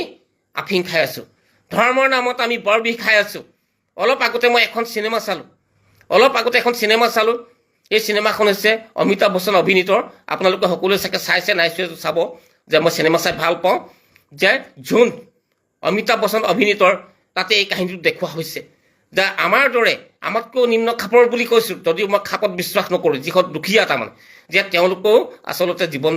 আফিং খাই আছোঁ, ধৰ্মৰ নামত আমি বৰ বিষ খাই আছোঁ, অলপ আগতে মই এখন চিনেমা চালোঁ। এই চিনেমাখন হৈছে অমিতাভ বচ্চন অভিনীত। আপোনালোকে সকলোৱে চাগে চাইছে, নাইছে চাব, যে মই চিনেমা চাই ভাল পাওঁ। যে জোন অমিতাভ বচ্চন অভিনীতৰ তাতে এই কাহিনীটো দেখুওৱা হৈছে যে আমাৰ দৰে আমাতকৈও নিম্ন খাপৰ বুলি কৈছোঁ, যদিও মই খাপত বিশ্বাস নকৰোঁ, যিখন দুখীয়া তাৰমানে, যে তেওঁলোকেও আচলতে জীৱন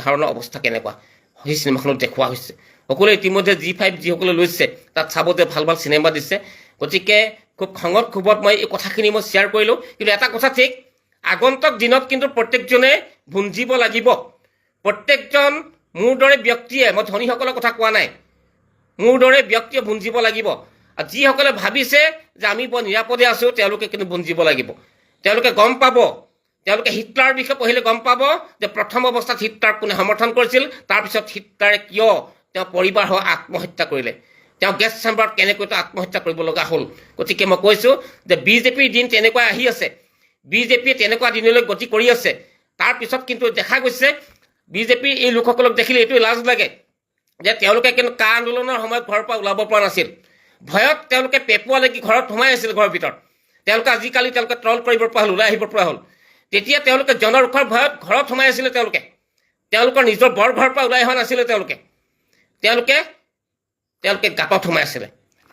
ধাৰণৰ অৱস্থা কেনেকুৱা সেই চিনেমাখনত দেখুওৱা হৈছে। সকলোৱে ইতিমধ্যে G5 যিসকলে লৈছে তাত চাব যে ভাল ভাল চিনেমা দিছে। গতিকে খুব খঙত ক্ষোভত মই এই কথাখিনি মই শ্বেয়াৰ কৰিলোঁ। কিন্তু এটা কথা ঠিক, আগন্তুক দিনত কিন্তু প্ৰত্যেকজনে ভুঞ্জিব লাগিব। প্ৰত্যেকজন মোৰ দৰে ব্যক্তিয়ে, মই ধনীসকলৰ কথা কোৱা নাই, মোৰ দৰে ব্যক্তিয়ে ভুঞ্জিব লাগিব। আৰু যিসকলে ভাবিছে যে আমি বৰ নিৰাপদে আছোঁ, তেওঁলোকে কিন্তু ভুঞ্জিব লাগিব। তেওঁলোকে গম পাব, তেওঁলোকে হিটলাৰৰ বিষয়ে পঢ়িলে গম পাব যে প্ৰথম অৱস্থাত হিটলাৰক কোনে সমৰ্থন কৰিছিল, তাৰপিছত হিটলাৰে কিয় তেওঁ পৰিবাৰ হৈ আত্মহত্যা কৰিলে, তেওঁ গেছ চেম্বাৰত কেনেকৈ আত্মহত্যা কৰিব লগা হ'ল। গতিকে মই কৈছোঁ যে বিজেপিৰ দিন তেনেকুৱা আহি আছে, বিজেপিয়ে তেনেকুৱা দিনলৈ গতি কৰি আছে। তাৰপিছত কিন্তু দেখা গৈছে বিজেপিৰ এই লোকসকলক দেখিলে এইটোৱে লাজ লাগে যে তেওঁলোকে কিন্তু কা আন্দোলনৰ সময়ত ঘৰৰ পৰা ওলাব পৰা নাছিল। ভয়ত তেওঁলোকে পেপুৱা লাগি ঘৰত সোমাই আছিল, ঘৰৰ ভিতৰত। তেওঁলোকে আজিকালি ট্ৰল কৰিব পৰা হ'ল, ওলাই আহিব পৰা হ'ল। তেতিয়া তেওঁলোকে জনৰোষৰ ভয়ত ঘৰত সোমাই আছিলে। তেওঁলোকৰ নিজৰ বৰ ঘৰৰ পৰা ওলাই অহা নাছিলে। তেওঁলোকে গাঁতত সোমাই আছিলে।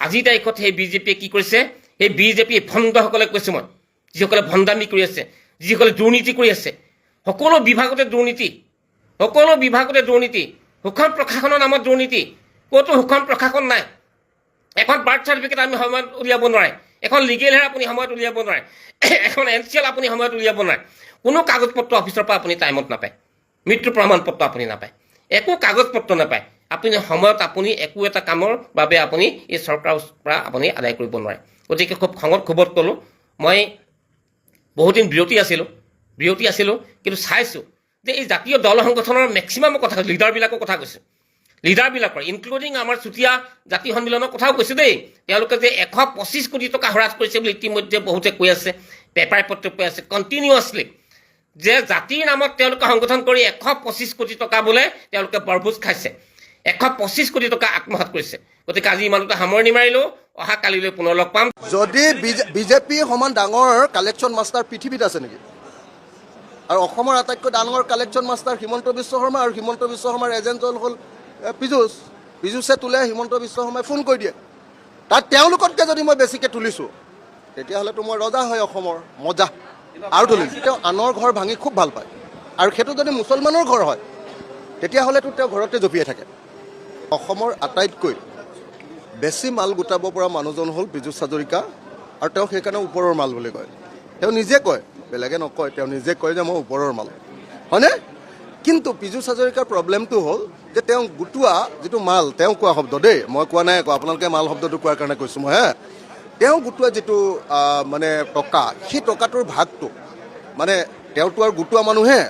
আজিৰ তাৰিখত সেই বিজেপিয়ে কি কৰিছে, সেই বিজেপি ভণ্ডসকলে কৈছোঁ মই, যিসকলে ভণ্ডামি কৰি আছে, যিসকলে দুৰ্নীতি কৰি আছে, সকলো বিভাগতে দুৰ্নীতি, সুষম প্ৰশাসনৰ নামত দুৰ্নীতি। ক'তো সুষম প্ৰশাসন নাই। এখন বাৰ্থ চাৰ্টিফিকেট আমি সময়ত উলিয়াব নোৱাৰে, এখন লিগেল হেয়াৰ আপুনি সময়ত উলিয়াব নোৱাৰে, এখন NCL আপুনি সময়ত উলিয়াব নোৱাৰে, কোনো কাগজ পত্ৰ অফিচৰ পৰা আপুনি টাইমত নাপায়, মৃত্যু প্ৰমাণ পত্ৰ আপুনি নাপায়, একো কাগজ পত্ৰ নাপায়। আপুনি সময়ত আপুনি একো এটা কামৰ বাবে আপুনি এই চৰকাৰৰ পৰা আপুনি আদায় কৰিব নোৱাৰে। গতিকে খুব খঙত ক্ষোভত ক'লোঁ। মই বহুদিন বিৰতি আছিলোঁ, কিন্তু চাইছোঁ যে এই জাতীয় দল সংগঠনৰ মেক্সিমামৰ কথা কৈছোঁ, লিডাৰবিলাকৰ কথা কৈছোঁ, লিডাৰবিলাকৰ ইনক্লুডিং আমাৰ চুতীয়া জাতি সন্মিলনৰ কথাও কৈছোঁ দেই। তেওঁলোকে যে 125 কোটি টকা হ্ৰাস কৰিছে বুলি ইতিমধ্যে বহুতে কৈ আছে, পেপাৰে পত্ৰ কৈ আছে কণ্টিনিউৱাছলি, যে জাতিৰ নামত তেওঁলোকে সংগঠন কৰি 125 কোটি টকা বোলে তেওঁলোকে বৰভোজ খাইছে, 125 কোটি টকা আত্মসাৎ কৰিছে। গতিকে আজি ইমানতে সামৰণি মাৰিলোঁ। অহা কালিলৈ পুনৰ লগ পাম। যদি বিজেপি সমান ডাঙৰ কালেকশ্যন মাষ্টাৰ পৃথিৱীত আছে নেকি? আৰু অসমৰ আটাইতকৈ ডাঙৰ কালেকশ্যন মাষ্টাৰ হিমন্ত বিশ্ব শৰ্মা, আৰু হিমন্ত বিশ্ব শৰ্মাৰ এজেণ্ট হ'ল পীযুষে তোলে, হিমন্ত বিশ্ব শৰ্মাই ফোন কৰি দিয়ে। তাত তেওঁলোকতকৈ যদি মই বেছিকৈ তুলিছোঁ, তেতিয়াহ'লেতো মই ৰজা হয় অসমৰ, মজা। আৰু তুলিছোঁ, তেওঁ আনৰ ঘৰ ভাঙি খুব ভাল পায়, আৰু সেইটো যদি মুছলমানৰ ঘৰ হয় তেতিয়াহ'লেতো তেওঁ ঘৰতে জঁপিয়াই থাকে। অসমৰ আটাইতকৈ বেছি মাল গোটাব পৰা মানুহজন হ'ল পীযুষ হাজৰিকা, আৰু তেওঁ সেইকাৰণে ওপৰৰ মাল বুলি কয়। তেওঁ নিজে কয়, বেলেগে নকয়, তেওঁ নিজে কয় যে মই ওপৰৰ মাল, হয়নে? কিন্তু পীযুষ হাজৰিকাৰ প্ৰব্লেমটো হ'ল যে তেওঁ গোটোৱা যিটো মাল, তেওঁ কোৱা শব্দ দেই, মই কোৱা নাই আকৌ, আপোনালোকে মাল শব্দটো কোৱাৰ কাৰণে কৈছোঁ মই। তেওঁ গোটোৱা যিটো মানে টকা, সেই টকাটোৰ ভাগটো মানে তেওঁতো আৰু গোটোৱা মানুহে,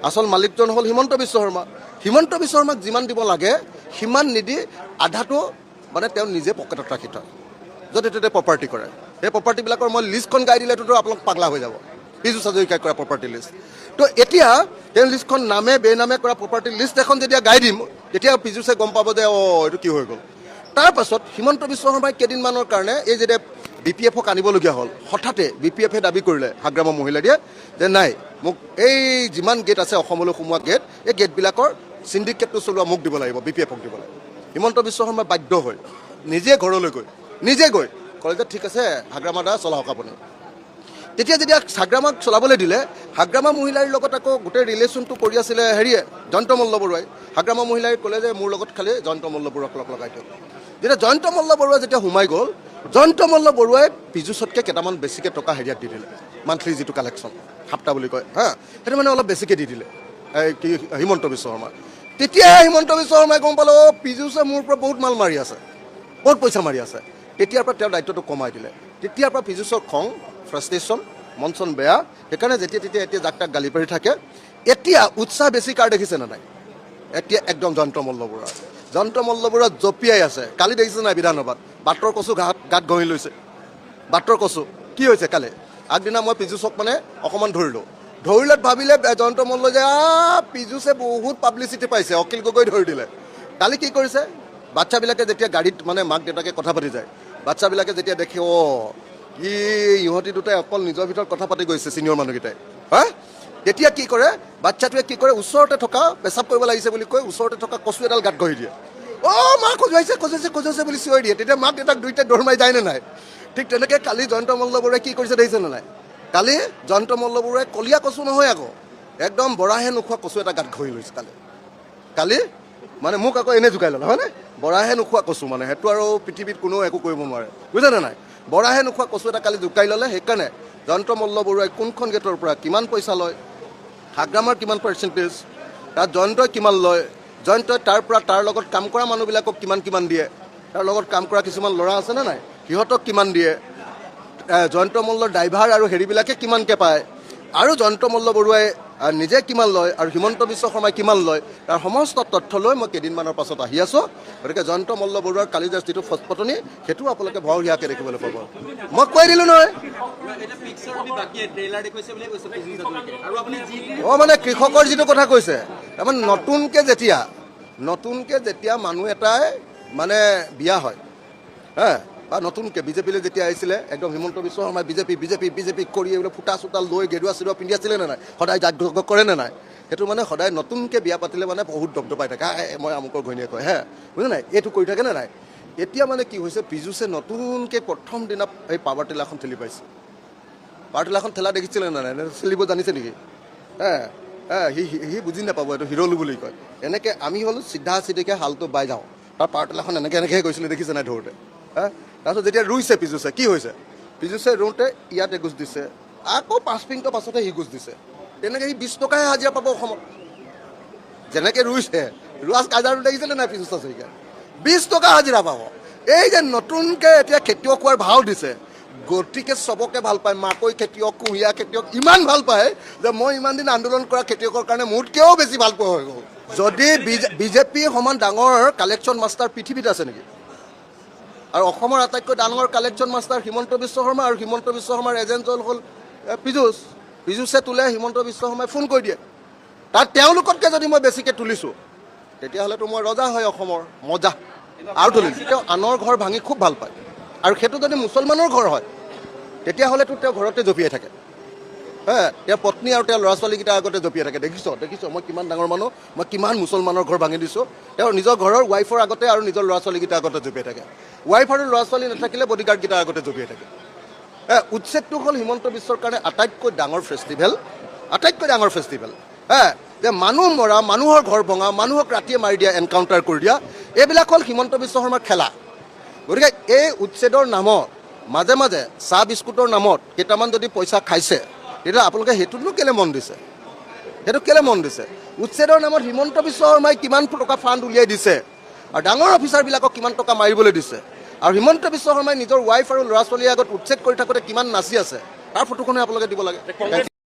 আচল মালিকজন হ'ল হিমন্ত বিশ্ব শৰ্মা। হিমন্ত বিশ্ব শৰ্মাক যিমান দিব লাগে সিমান নিদি আধাটো মানে তেওঁ নিজে পকেটত ৰাখি থয়, য'তে ত'তে প্ৰপাৰ্টি কৰে। সেই প্ৰপাৰ্টিবিলাকৰ মই লিষ্টখন গাই দিলেতো আপোনালোক পাগলা হৈ যাব, পীযুষ হাজৰিকাই কৰা প্ৰপাৰ্টি লিষ্ট। তো এতিয়া তেওঁ লিষ্টখন নামে বেনামে কৰা প্ৰপাৰ্টি লিষ্ট এখন যেতিয়া গাই দিম, তেতিয়া পীযুষে গম পাব যে এইটো কি হৈ গ'ল। তাৰপাছত হিমন্ত বিশ্ব শৰ্মাই কেইদিনমানৰ কাৰণে এই যেতিয়া BPFক আনিবলগীয়া হ'ল, হঠাতে BPFে দাবী কৰিলে, হাগ্ৰামৰ মহিলা দিয়ে, যে নাই মোক এই যিমান গেট আছে অসমলৈ সোমোৱা গেট, এই গেটবিলাকৰ চিণ্ডিকেটটো চলোৱা মোক দিব লাগিব, BPFক দিব লাগিব। হিমন্ত বিশ্ব শৰ্মাই বাধ্য হৈ নিজে ঘৰলৈ নিজে গৈ ক'লে যে ঠিক আছে হাগ্ৰামা দা চলাওক আপুনি। তেতিয়া যেতিয়া হাগ্ৰামাক চলাবলৈ দিলে, হাগ্ৰামা মহিলাৰ লগত আকৌ গোটেই ৰিলেশ্যনটো কৰি আছিলে হেৰিয়ে, জয়ন্ত মল্ল বৰুৱাই। হাগ্ৰামা মহিলাই ক'লে যে মোৰ লগত খালি জয়ন্ত মল্ল বৰুৱাক লগাই দিয়ক। যেতিয়া জয়ন্ত মল্ল বৰুৱা যেতিয়া সোমাই গ'ল, জয়ন্ত মল্ল বৰুৱাই পীযুষতকৈ কেইটামান বেছিকৈ টকা হেৰিয়াত দি দিলে, মান্থলি যিটো কালেকশ্যন সাপ্তাহ বুলি কয়, সেইটো মানে অলপ বেছিকৈ দি দিলে কি হিমন্ত বিশ্ব শৰ্মা। তেতিয়া হিমন্ত বিশ্ব শৰ্মাই গম পালে পীযুষে মোৰ পৰা বহুত মাল মাৰি আছে, বহুত পইচা মাৰি আছে। তেতিয়াৰ পৰা তেওঁৰ দায়িত্বটো কমাই দিলে। তেতিয়াৰ পৰা পীযুষৰ খং, ফ্ৰাষ্ট্ৰেশ্যন, মন চন বেয়া, সেইকাৰণে এতিয়া যাক তাক গালি পাৰি থাকে। এতিয়া উৎসাহ বেছি কাৰ দেখিছেনে নাই? এতিয়া একদম জয়ন্ত মল্ল বৰুৱা জঁপিয়াই আছে। কালি দেখিছে নাই বিধানসভাত বাটৰ কচু গাত ঘঁহি লৈছে। বাটৰ কচু কি হৈছে কালি? আগদিনা মই পীযুষক মানে অকণমান ধৰিলত ভাবিলে জয়ন্ত মল্ল যে পীযুষে বহুত পাব্লিচিটি পাইছে, অখিল গগৈ ধৰি দিলে। কালি কি কৰিছে? বাচ্চাবিলাকে যেতিয়া গাড়ীত মানে মাক দেউতাকে কথা পাতি যায়, বাচ্চাবিলাকে যেতিয়া দেখে ইহঁতি দুটাই অকল নিজৰ ভিতৰত কথা পাতি গৈছে ছিনিয়ৰ মানুহকেইটাই হা তেতিয়া কি কৰে বাচ্চাটোৱে কি কৰে ওচৰতে থকা পেচাব কৰিব লাগিছে বুলি কৈ ওচৰতে থকা কচু এডাল গাঁত গঢ়ি দিয়ে মা খজুৱাইছে বুলি চিঞৰি দিয়ে তেতিয়া মাক দেউতাক দুইটাই দৌৰ মাৰি যায় নে নাই ঠিক তেনেকৈ কালি জয়ন্ত মল্লবৰুৱাই কি কৰিছে দেখিছেনে নাই কালি জয়ন্ত মল্লবৰুৱাই কলীয়া কচু নহয় আকৌ একদম বৰাহে নোখোৱা কচু এটা গাঁত ঘঁহি লৈছে কালি মানে মোক আকৌ এনে জোকাই ল'লে হয়নে বৰাহে নোখোৱা কচু মানে সেইটো আৰু পৃথিৱীত কোনেও একো কৰিব নোৱাৰে বুজিছেনে নাই বৰাহে নোখোৱা কচু এটা কালি জোকাই ল'লে সেইকাৰণে জয়ন্ত মল্লবৰুৱাই কোনখন গেটৰ পৰা কিমান পইচা লয় হাগ্ৰামৰ কিমান পাৰ্চেণ্টেজ তাত জয়ন্তই কিমান লয় জয়ন্তই তাৰ পৰা তাৰ লগত কাম কৰা মানুহবিলাকক কিমান দিয়ে তাৰ লগত কাম কৰা কিছুমান ল'ৰা আছেনে নাই সিহঁতক কিমান দিয়ে জয়ন্ত মল্লৰ ড্ৰাইভাৰ আৰু হেৰিবিলাকে কিমানকৈ পায় আৰু জয়ন্ত মল্লবৰুৱাই নিজে কিমান লয় আৰু হিমন্ত বিশ্ব শৰ্মাই কিমান লয় তাৰ সমস্ত তথ্য লৈ মই কেইদিনমানৰ পাছত আহি আছোঁ গতিকে জয়ন্ত মল্লবৰুৱাৰ কালি যে যিটো ফটপটনি সেইটো আপোনালোকে ভৰহীয়াকৈ দেখিবলৈ পাব মই কৈ দিলোঁ নহয় মানে কৃষকৰ যিটো কথা কৈছে তাৰমানে নতুনকৈ যেতিয়া মানুহ এটাই মানে বিয়া হয় হা বা নতুনকৈ বিজেপিলৈ যেতিয়া আহিছিলে একদম হিমন্ত বিশ্ব শৰ্মাই বিজেপি কৰি এইবিলাক ফুটা চুটা লৈ গেৰুৱা চেৰুৱা পিন্ধি আছিলে নে নাই সদায় জাক কৰে নে নাই সেইটো মানে সদায় নতুনকৈ বিয়া পাতিলে মানে বহুত দপদপাই থাকে মই আমুকৰ ঘৈণীয়েক কয় বুজিছে নাই এইটো কৰি থাকে নে নাই এতিয়া মানে কি হৈছে পীযুষে নতুনকৈ প্ৰথম দিনা এই পাৱাৰ টিলাৰখন ঠেলি পাইছে পাৱাৰ টিলাৰখন ঠেলা দেখিছিলে নে নাই চেলিব জানিছে নেকি সি বুজি নাপাব এইটো হিৰলো বুলি কয় এনেকৈ আমি হ'লো চিধাকৈ হালটো বাই যাওঁ তাৰ পাৱাৰ টিলাৰখন এনেকৈ গৈছিলে দেখিছে নাই ধৰোঁতে তাৰপিছত যেতিয়া ৰুইছে পীযুষে কি হৈছে পীযুষে ৰুওঁতে ইয়াত এগোজ দিছে আকৌ 5 মিনিটৰ পাছতে সি গোজ দিছে তেনেকৈ সি 20 টকাহে হাজিৰা পাব অসমত যেনেকৈ ৰুইছে ৰোৱা কাজাৰটো দেখিছিলে নাই পীযুষ হাজৰিকাই 20 টকা হাজিৰা পাব এই যে নতুনকৈ এতিয়া খেতিয়ক হোৱাৰ ভাও দিছে গতিকে চবকে ভাল পায় মাকৈ খেতিয়ক কুঁহিয়া খেতিয়ক ইমান ভাল পায় যে মই ইমান দিন আন্দোলন কৰা খেতিয়কৰ কাৰণে মোতকৈও বেছি ভাল পোৱা হৈ গ'ল যদি বিজেপি সমান ডাঙৰ কালেকশ্যন মাষ্টাৰ পৃথিৱীত আছে নেকি আৰু অসমৰ আটাইতকৈ ডাঙৰ কালেকশ্যন মাষ্টাৰ হিমন্ত বিশ্ব শৰ্মা আৰু হিমন্ত বিশ্ব শৰ্মাৰ এজেণ্টজন হ'ল পীযুষে তোলে হিমন্ত বিশ্ব শৰ্মাই ফোন কৰি দিয়ে তাত তেওঁলোকতকৈ যদি মই বেছিকৈ তুলিছোঁ তেতিয়াহ'লেতো মই ৰজা হয় অসমৰ মজা আৰু তুলিছোঁ তেওঁ আনৰ ঘৰ ভাঙি খুব ভাল পায় আৰু সেইটো যদি মুছলমানৰ ঘৰ হয় তেতিয়াহ'লেতো তেওঁ ঘৰতে জঁপিয়াই থাকে তেওঁৰ পত্নী আৰু তেওঁৰ ল'ৰা ছোৱালীকেইটাৰ আগতে জঁপিয়াই থাকে দেখিছ মই কিমান ডাঙৰ মানুহ মই কিমান মুছলমানৰ ঘৰ ভাঙি দিছোঁ তেওঁ নিজৰ ঘৰৰ ৱাইফৰ আগতে আৰু নিজৰ ল'ৰা ছোৱালীকেইটাৰ আগতে জঁপিয়াই থাকে ৱাইফ আৰু ল'ৰা ছোৱালী নাথাকিলে বডিগাৰ্ডকেইটাৰ আগতে জঁপিয়াই থাকে উৎসৱটো হ'ল হিমন্ত বিশ্বৰ কাৰণে আটাইতকৈ ডাঙৰ ফেষ্টিভেল যে মানুহ মৰা মানুহৰ ঘৰ ভঙা মানুহক ৰাতিয়ে মাৰি দিয়া এনকাউণ্টাৰ কৰি দিয়া এইবিলাক হ'ল হিমন্ত বিশ্ব শৰ্মাৰ খেলা গতিকে এই উচ্ছেদৰ নামত মাজে মাজে চাহ বিস্কুটৰ নামত কেইটামান যদি পইচা খাইছে তেতিয়া আপোনালোকে সেইটোতো কেলৈ মন দিছে উচ্ছেদৰ নামত হিমন্ত বিশ্ব শৰ্মাই কিমান টকা ফাণ্ড উলিয়াই দিছে আৰু ডাঙৰ অফিচাৰবিলাকক কিমান টকা মাৰিবলৈ দিছে আৰু হিমন্ত বিশ্ব শৰ্মাই নিজৰ ৱাইফ আৰু ল'ৰা ছোৱালীৰ আগত উচ্ছেদ কৰি থাকোঁতে কিমান নাচি আছে তাৰ ফটোখনে আপোনালোকে দিব লাগে